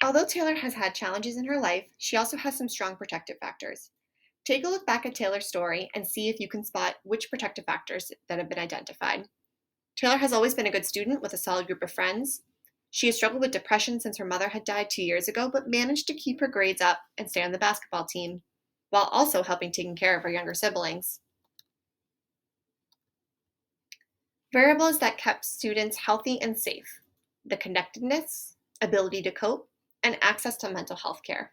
Although Taylor has had challenges in her life, she also has some strong protective factors. Take a look back at Taylor's story and see if you can spot which protective factors that have been identified. Taylor has always been a good student with a solid group of friends. She has struggled with depression since her mother had died 2 years ago, but managed to keep her grades up and stay on the basketball team, while also helping taking care of her younger siblings. Variables that kept students healthy and safe: the connectedness, ability to cope, and access to mental health care.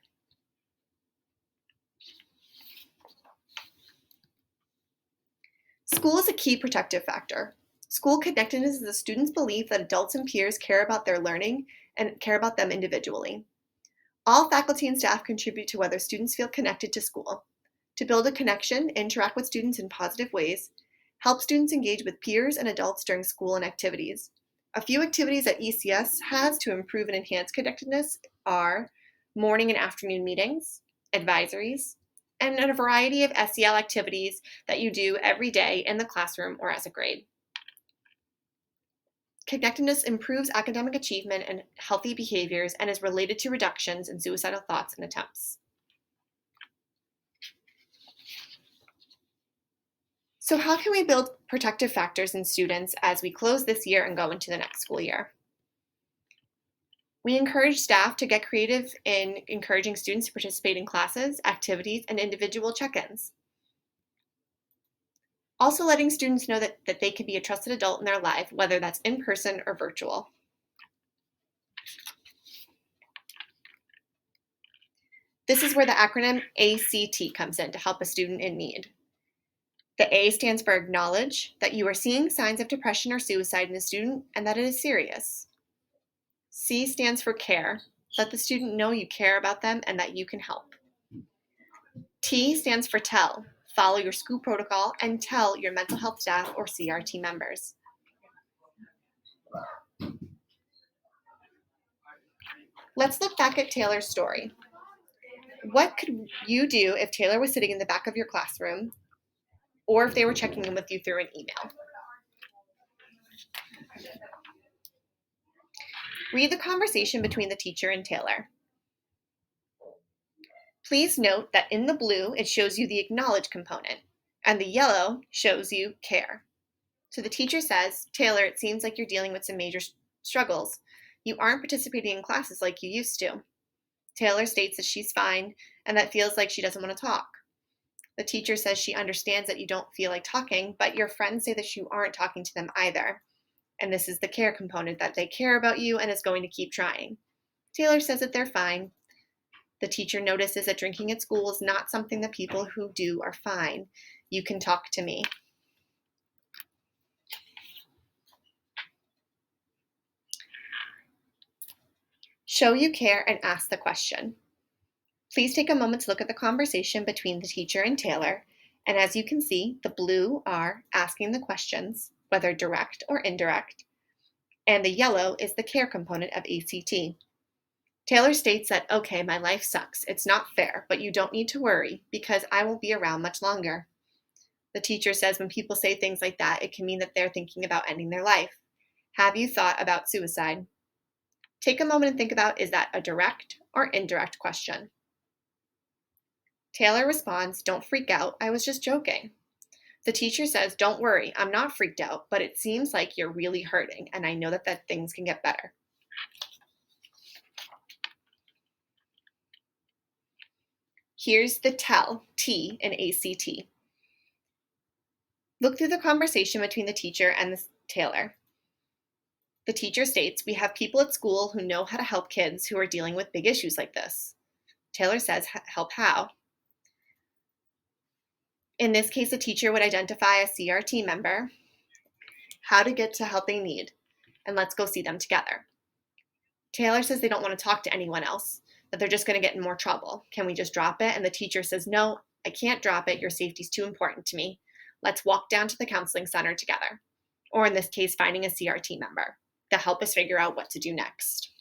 School is a key protective factor. School connectedness is a student's belief that adults and peers care about their learning and care about them individually. All faculty and staff contribute to whether students feel connected to school. To build a connection, interact with students in positive ways, help students engage with peers and adults during school and activities. A few activities that ECS has to improve and enhance connectedness are morning and afternoon meetings, advisories, and a variety of SEL activities that you do every day in the classroom or as a grade. Connectedness improves academic achievement and healthy behaviors and is related to reductions in suicidal thoughts and attempts. So how can we build protective factors in students as we close this year and go into the next school year? We encourage staff to get creative in encouraging students to participate in classes, activities, and individual check-ins. Also letting students know that they can be a trusted adult in their life, whether that's in person or virtual. This is where the acronym ACT comes in to help a student in need. The A stands for acknowledge that you are seeing signs of depression or suicide in a student and that it is serious. C stands for care. Let the student know you care about them and that you can help. T stands for tell. Follow your school protocol and tell your mental health staff or CRT members. Let's look back at Taylor's story. What could you do if Taylor was sitting in the back of your classroom or if they were checking in with you through an email? Read the conversation between the teacher and Taylor. Please note that in the blue, it shows you the acknowledge component, and the yellow shows you care. So the teacher says, Taylor, it seems like you're dealing with some major struggles. You aren't participating in classes like you used to. Taylor states that she's fine and that feels like she doesn't want to talk. The teacher says she understands that you don't feel like talking, but your friends say that you aren't talking to them either. And this is the care component, that they care about you and is going to keep trying. Taylor says that they're fine. The teacher notices that drinking at school is not something that people who do are fine. You can talk to me. Show you care and ask the question. Please take a moment to look at the conversation between the teacher and Taylor. And as you can see, the blue are asking the questions, whether direct or indirect, and the yellow is the care component of ACT. Taylor states that, okay, my life sucks. It's not fair, but you don't need to worry because I won't be around much longer. The teacher says when people say things like that, it can mean that they're thinking about ending their life. Have you thought about suicide? Take a moment and think about, is that a direct or indirect question? Taylor responds, don't freak out. I was just joking. The teacher says, don't worry. I'm not freaked out, but it seems like you're really hurting, and I know that things can get better. Here's the tell, T in ACT. Look through the conversation between the teacher and Taylor. The teacher states, we have people at school who know how to help kids who are dealing with big issues like this. Taylor says, help how? In this case, a teacher would identify a CRT member, how to get to help they need, and let's go see them together. Taylor says they don't want to talk to anyone else, that they're just going to get in more trouble. Can we just drop it? And the teacher says, no, I can't drop it. Your safety's too important to me. Let's walk down to the counseling center together. Or in this case, finding a CRT member to help us figure out what to do next.